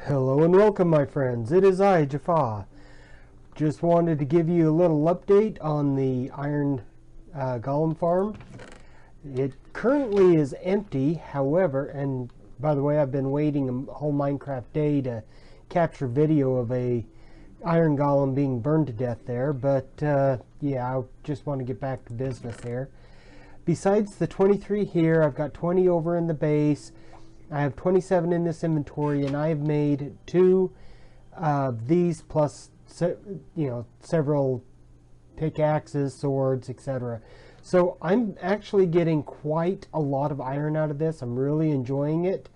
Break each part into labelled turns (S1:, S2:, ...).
S1: Hello and welcome, my friends. It is I, Jaffa. Just wanted to give you a little update on the iron golem farm. It currently is empty, however, and by the way, I've been waiting a whole Minecraft day to capture video of a iron golem being burned to death there, but yeah, I just want to get back to business here. Besides the 23 here, I've got 20 over in the base. I have 27 in this inventory, and I have made 2 of these plus, several pickaxes, swords, etc. So I'm actually getting quite a lot of iron out of this. I'm really enjoying it.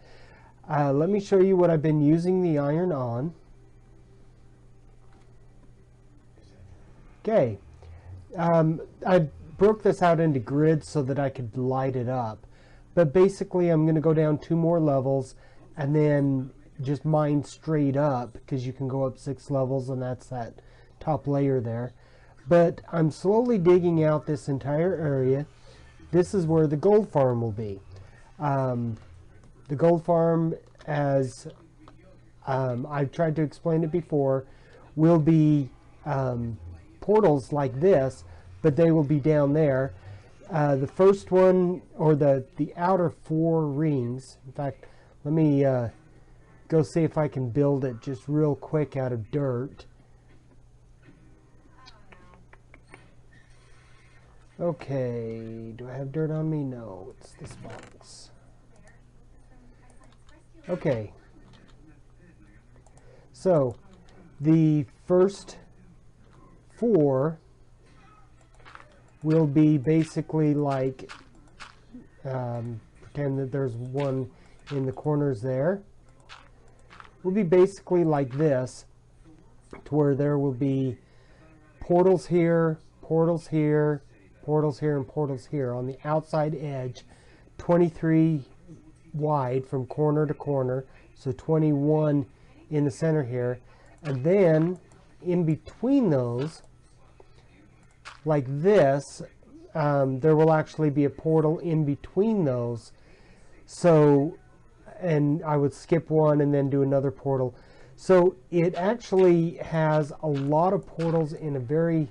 S1: Let me show you what I've been using the iron on. Okay. I broke this out into grids so that I could light it up. But basically, I'm going to go down 2 more levels and then just mine straight up, because you can go up 6 levels, and that's that top layer there. But I'm slowly digging out this entire area. This is where the gold farm will be. The gold farm, as I've tried to explain it before, will be portals like this, but they will be down there. The first one, or the outer 4 rings, in fact, let me go see if I can build it just real quick out of dirt. Okay, do I have dirt on me? No, it's this box. Okay, so the first 4 will be basically like, pretend that there's one in the corners there, will be basically like this, to where there will be portals here, portals here, portals here, and portals here on the outside edge, 23 wide from corner to corner, so 21 in the center here, and then in between those, like this, there will actually be a portal in between those. So, and I would skip one and then do another portal. So it actually has a lot of portals in a very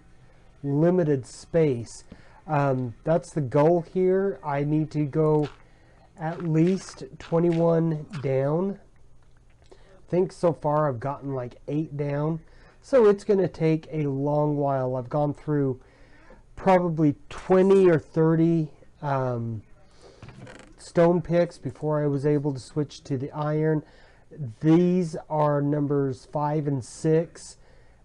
S1: limited space. That's the goal here. I need to go at least 21 down. I think so far I've gotten like 8 down. So it's going to take a long while. I've gone through probably 20 or 30 stone picks before I was able to switch to the iron. These are numbers 5 and 6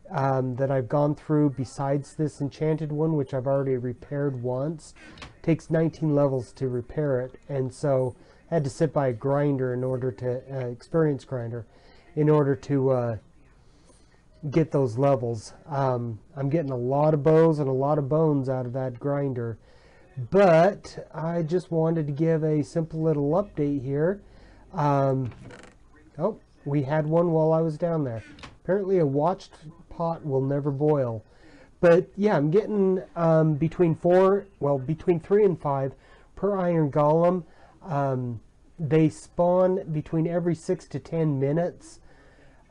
S1: that I've gone through, besides this enchanted one, which I've already repaired once. It takes 19 levels to repair it, and so I had to sit by a grinder in order to experience grinder in order to get those levels. I'm getting a lot of bows and a lot of bones out of that grinder, but I just wanted to give a simple little update here. Oh, we had one while I was down there. Apparently a watched pot will never boil. But yeah, I'm getting between 3 and 5 per iron golem. They spawn between every 6 to 10 minutes.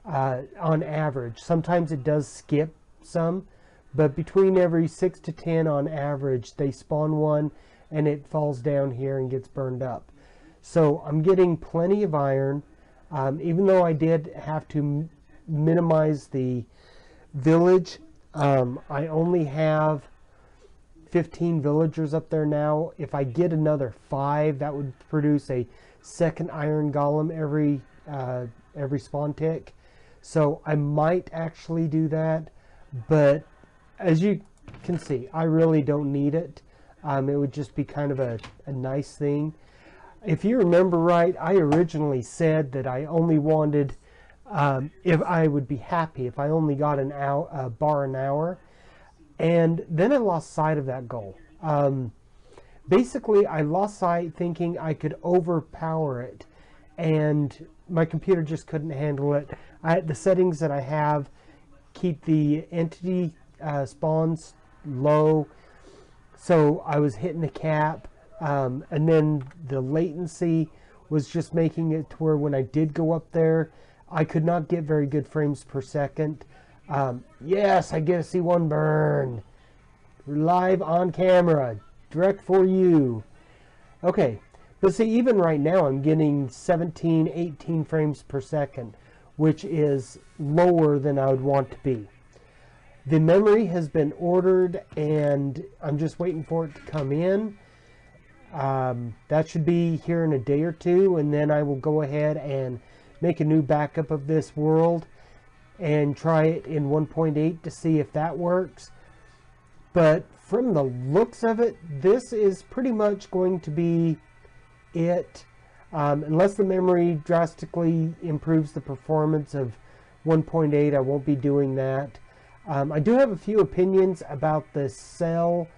S1: On average. Sometimes it does skip some, but between every 6 to 10 on average, they spawn one and it falls down here and gets burned up. So I'm getting plenty of iron, even though I did have to minimize the village. I only have 15 villagers up there now. If I get another 5, that would produce a second iron golem every spawn tick. So I might actually do that, but as you can see, I really don't need it. It would just be kind of a nice thing. If you remember right, I originally said that I only wanted, if I would be happy if I only got a bar an hour, and then I lost sight of that goal. Basically, I lost sight thinking I could overpower it, and my computer just couldn't handle it. The settings that I have keep the entity spawns low, so I was hitting the cap, and then the latency was just making it to where when I did go up there, I could not get very good frames per second. Yes, I get to see one burn. Live on camera. Direct for you. Okay, but see, even right now I'm getting 17, 18 frames per second, which is lower than I would want to be. The memory has been ordered and I'm just waiting for it to come in. That should be here in a day or two, and then I will go ahead and make a new backup of this world and try it in 1.8 to see if that works. But from the looks of it, this is pretty much going to be it. Unless the memory drastically improves the performance of 1.8, I won't be doing that. I do have a few opinions about the sell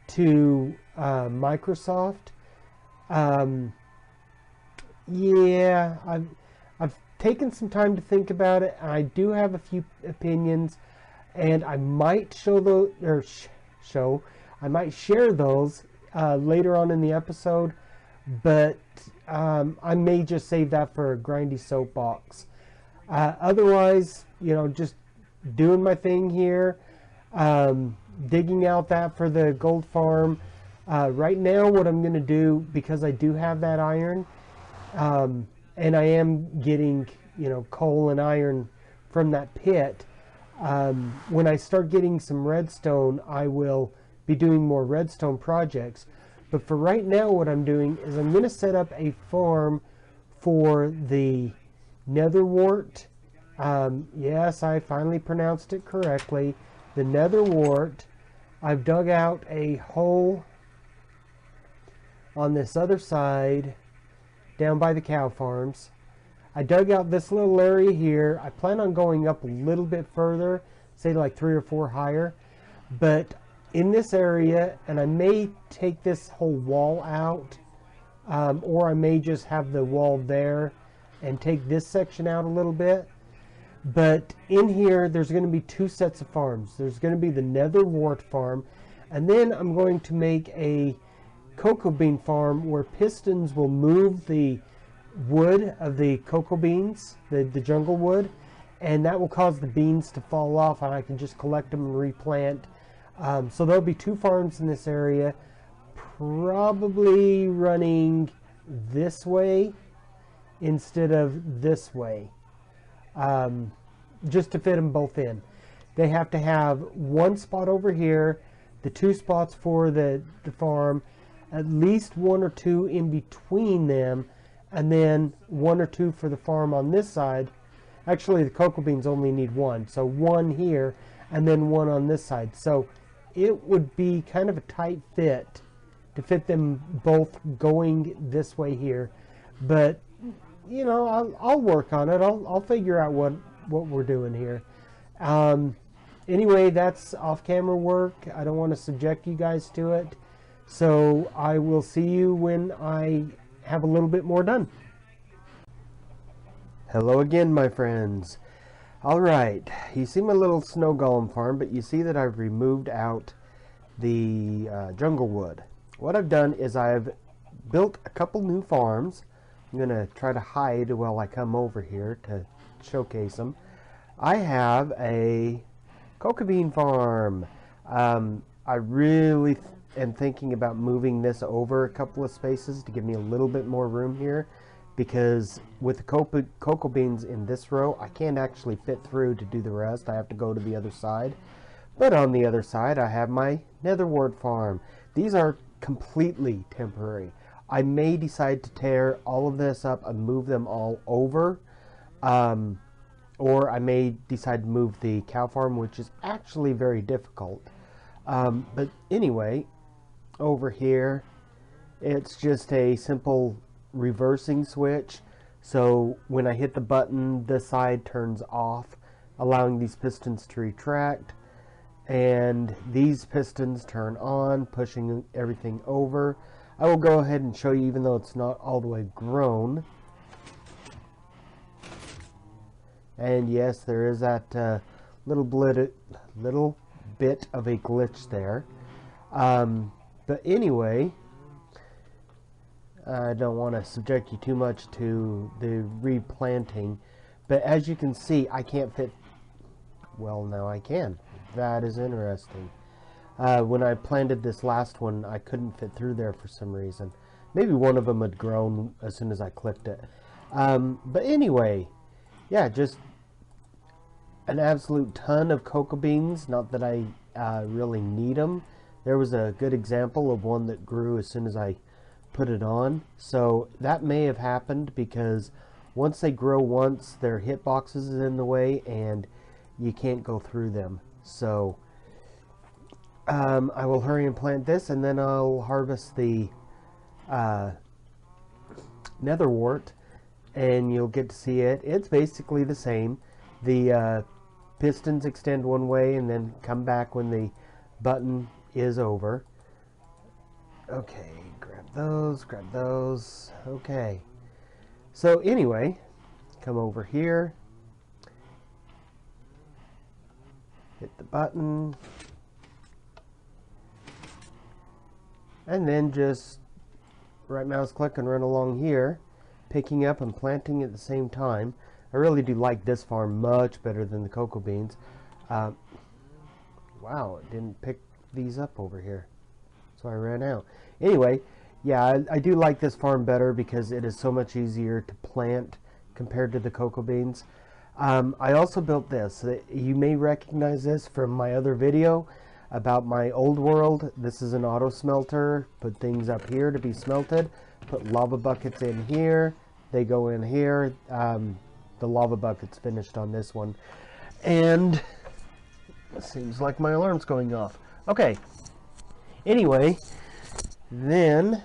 S1: to Microsoft. Yeah, I've taken some time to think about it, and I do have a few opinions, and I might show those, or I might share those later on in the episode, but I may just save that for a grindy soapbox. Otherwise, just doing my thing here, digging out that for the gold farm. Right now what I'm going to do, because I do have that iron, and I am getting coal and iron from that pit, when I start getting some redstone, I will be doing more redstone projects. But for right now, what I'm doing is I'm going to set up a farm for the nether wart. Yes, I finally pronounced it correctly. The nether wart. I've dug out a hole on this other side down by the cow farms. I dug out this little area here. I plan on going up a little bit further, say like 3 or 4 higher. But in this area, and I may take this whole wall out, or I may just have the wall there and take this section out a little bit. But in here, there's going to be 2 sets of farms. There's going to be the nether wart farm, and then I'm going to make a cocoa bean farm where pistons will move the wood of the cocoa beans, the jungle wood, and that will cause the beans to fall off, and I can just collect them and replant. So there'll be 2 farms in this area, probably running this way instead of this way, just to fit them both in. They have to have 1 spot over here, the 2 spots for the farm, at least 1 or 2 in between them, and then 1 or 2 for the farm on this side. Actually, the cocoa beans only need 1, so 1 here and then 1 on this side. So it would be kind of a tight fit to fit them both going this way here. But I'll work on it. I'll figure out what we're doing here. Anyway, that's off-camera work. I don't want to subject you guys to it. So I will see you when I have a little bit more done. Hello again, my friends. Alright, you see my little snow golem farm, but you see that I've removed out the jungle wood. What I've done is I've built a couple new farms. I'm going to try to hide while I come over here to showcase them. I have a cocoa bean farm. I really am thinking about moving this over a couple of spaces to give me a little bit more room here, because with the cocoa beans in this row, I can't actually fit through to do the rest. I have to go to the other side. But on the other side, I have my nether wart farm. These are completely temporary. I may decide to tear all of this up and move them all over, or I may decide to move the cow farm, which is actually very difficult. But anyway, over here, it's just a simple reversing switch. So when I hit the button, this side turns off, allowing these pistons to retract, and these pistons turn on, pushing everything over. I will go ahead and show you, even though it's not all the way grown. And yes, there is that little bit of a glitch there. But anyway, I don't want to subject you too much to the replanting, But as you can see, I can't fit. Well, now I can. That is interesting. When I planted this last one, I couldn't fit through there for some reason. Maybe one of them had grown as soon as I clipped it. But anyway, yeah, just an absolute ton of cocoa beans. Not that I really need them. There was a good example of one that grew as soon as I put it on. So that may have happened because once they grow once, their hitboxes is in the way and you can't go through them. So I will hurry and plant this, and then I'll harvest the netherwort, and you'll get to see it. It's basically the same. The pistons extend one way and then come back when the button is over. Okay, grab those. Okay. So anyway, come over here, hit the button, and then just right mouse click and run along here, picking up and planting at the same time. I really do like this farm much better than the cocoa beans. Wow, it didn't pick these up over here, so I ran out. Anyway, yeah, I do like this farm better because it is so much easier to plant compared to the cocoa beans. I also built this. You may recognize this from my other video about my old world. This is an auto smelter. Put things up here to be smelted. Put lava buckets in here. They go in here. The lava bucket's finished on this one. And it seems like my alarm's going off. Okay. Anyway, then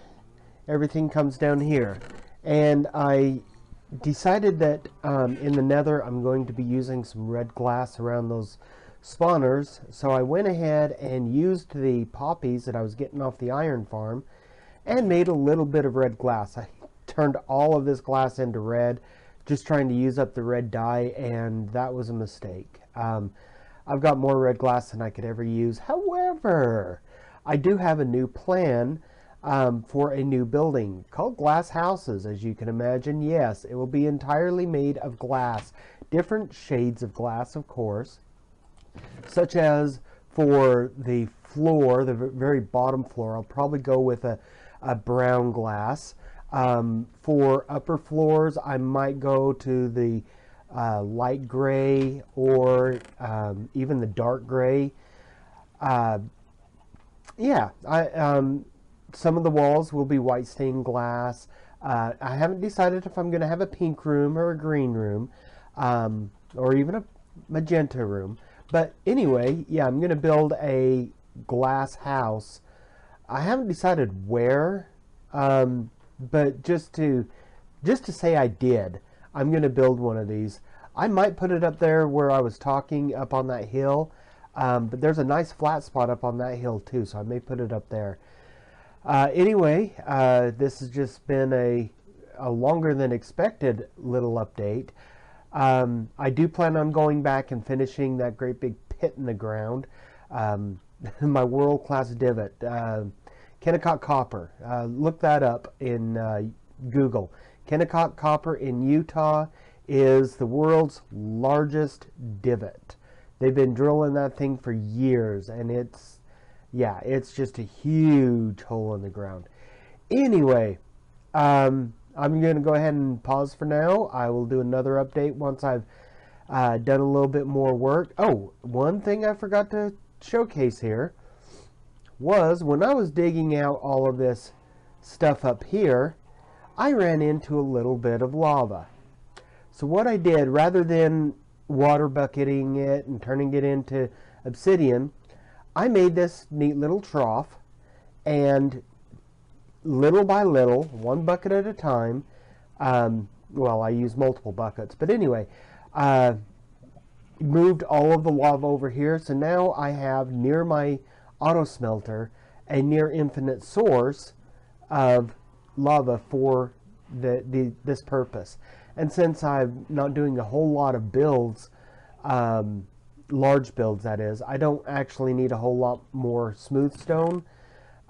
S1: everything comes down here. And I decided that in the nether I'm going to be using some red glass around those spawners, so I went ahead and used the poppies that I was getting off the iron farm and made a little bit of red glass. I turned all of this glass into red, just trying to use up the red dye, and that was a mistake. I've got more red glass than I could ever use. However, I do have a new plan for a new building called glass houses. As you can imagine, yes, it will be entirely made of glass, different shades of glass, of course, such as for the floor, the very bottom floor, I'll probably go with a brown glass. For upper floors, I might go to the light gray or even the dark gray. Yeah, some of the walls will be white stained glass. I haven't decided if I'm going to have a pink room or a green room, or even a magenta room. But anyway, yeah, I'm going to build a glass house. I haven't decided where, but just to say I did, I'm going to build one of these. I might put it up there where I was talking, up on that hill, but there's a nice flat spot up on that hill too, so I may put it up there. Anyway, this has just been a longer than expected little update. I do plan on going back and finishing that great big pit in the ground. My world-class divot. Kennecott Copper. Look that up in Google. Kennecott Copper in Utah is the world's largest divot. They've been drilling that thing for years, and it's just a huge hole in the ground. Anyway, I'm going to go ahead and pause for now. I will do another update once I've done a little bit more work. Oh, one thing I forgot to showcase here was when I was digging out all of this stuff up here, I ran into a little bit of lava. So what I did, rather than water bucketing it and turning it into obsidian, I made this neat little trough, and little by little, one bucket at a time, well, I use multiple buckets, but anyway, moved all of the lava over here. So now I have near my auto smelter a near infinite source of lava for this purpose. And since I'm not doing a whole lot of builds, large builds that is, I don't actually need a whole lot more smooth stone.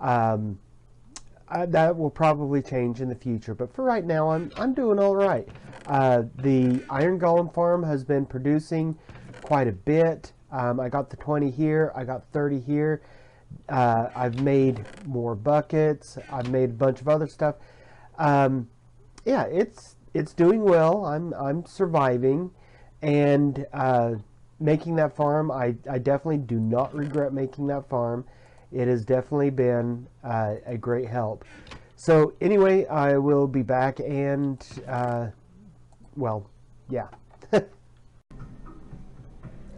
S1: That will probably change in the future, but for right now I'm doing all right. The iron golem farm has been producing quite a bit. I got the 20 here, I got 30 here. I've made more buckets. I've made a bunch of other stuff. Yeah, it's doing well. I'm surviving, and making that farm, I definitely do not regret making that farm. It has definitely been a great help. So anyway, I will be back, and well, yeah.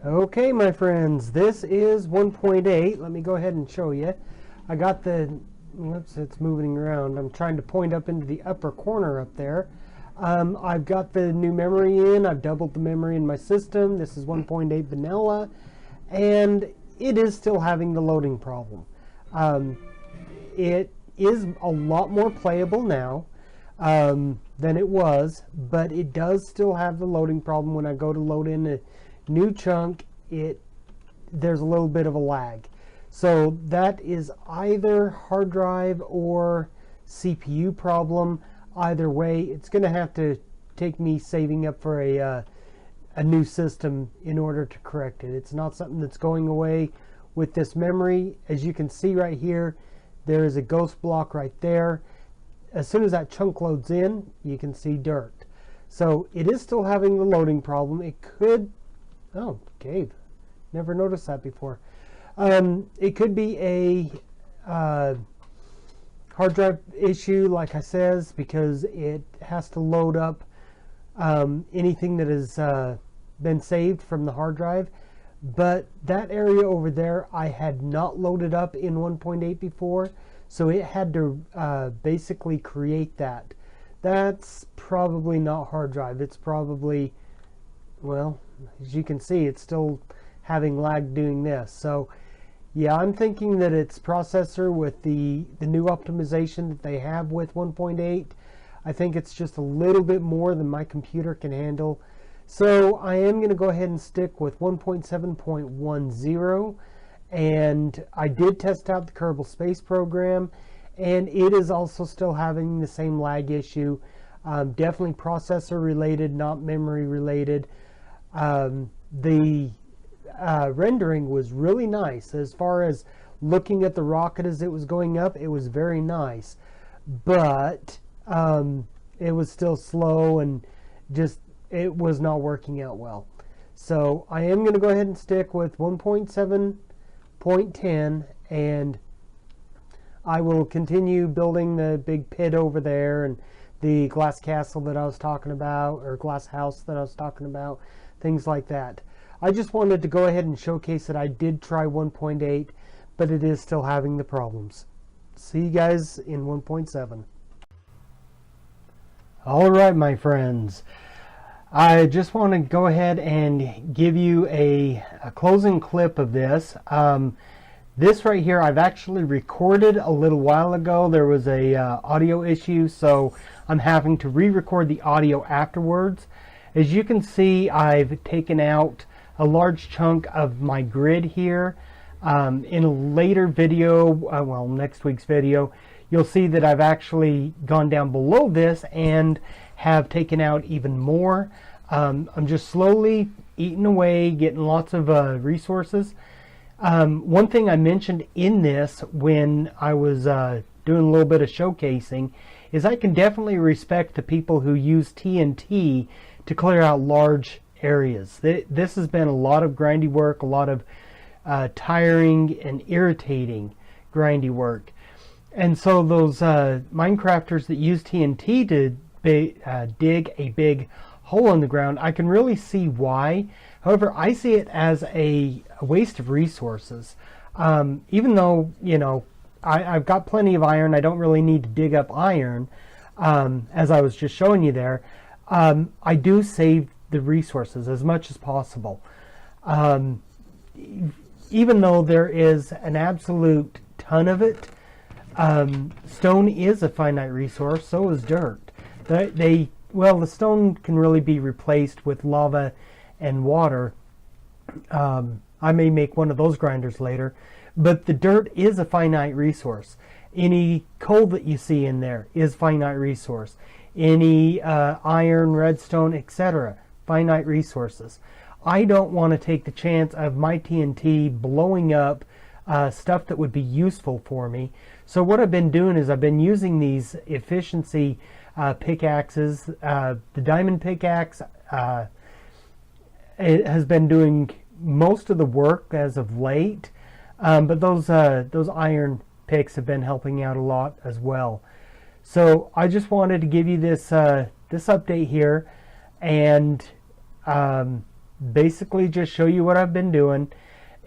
S1: Okay, my friends, this is 1.8. Let me go ahead and show you. I got the, oops, it's moving around. I'm trying to point up into the upper corner up there. I've got the new memory in. I've doubled the memory in my system. This is 1.8 vanilla, and it is still having the loading problem. It is a lot more playable now than it was, but it does still have the loading problem. When I go to load in a new chunk, there's a little bit of a lag. So that is either hard drive or CPU problem. Either way, it's going to have to take me saving up for a new system in order to correct it. It's not something that's going away with this memory. As you can see right here, there is a ghost block right there. As soon as that chunk loads in, you can see dirt. So it is still having the loading problem. It could, oh, Gabe, never noticed that before. It could be a hard drive issue, like I says, because it has to load up anything that has been saved from the hard drive. But that area over there, I had not loaded up in 1.8 before, so it had to basically create that. That's probably not hard drive. It's probably, well, as you can see, it's still having lag doing this. So yeah, I'm thinking that it's processor with the new optimization that they have with 1.8. I think it's just a little bit more than my computer can handle. So I am going to go ahead and stick with 1.7.10. And I did test out the Kerbal Space Program, and it is also still having the same lag issue. Definitely processor related, not memory related. The rendering was really nice. As far as looking at the rocket as it was going up, it was very nice, but it was still slow, and just it was not working out well. So I am going to go ahead and stick with 1.7.10, and I will continue building the big pit over there and the glass castle that I was talking about, or glass house that I was talking about, things like that. I just wanted to go ahead and showcase that I did try 1.8, but it is still having the problems. See you guys in 1.7. All right, my friends. I just want to go ahead and give you a closing clip of this. This right here, I've actually recorded a little while ago. There was a audio issue, so I'm having to re-record the audio afterwards. As you can see, I've taken out a large chunk of my grid here. In a later video, well, next week's video, you'll see that I've actually gone down below this and have taken out even more. I'm just slowly eating away, getting lots of resources. One thing I mentioned in this when I was doing a little bit of showcasing is I can definitely respect the people who use TNT to clear out large areas. This has been a lot of grindy work, a lot of tiring and irritating grindy work. And so those Minecrafters that use TNT to dig a big hole in the ground, I can really see why. However, I see it as a waste of resources. Even though, you know, I've got plenty of iron, I don't really need to dig up iron, as I was just showing you there. I do save the resources as much as possible. Even though there is an absolute ton of it, stone is a finite resource, so is dirt. Well, the stone can really be replaced with lava and water. I may make one of those grinders later, but the dirt is a finite resource. Any coal that you see in there is finite resource. any iron, redstone, etc. Finite resources. I don't want to take the chance of my TNT blowing up stuff that would be useful for me. So what I've been doing is I've been using these efficiency pickaxes. The diamond pickaxe it has been doing most of the work as of late, but those iron picks have been helping out a lot as well. So I just wanted to give you this this update here, and basically just show you what I've been doing.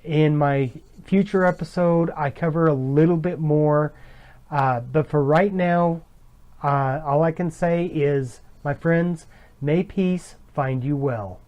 S1: In my future episode, I cover a little bit more, but for right now, all I can say is, my friends, may peace find you well.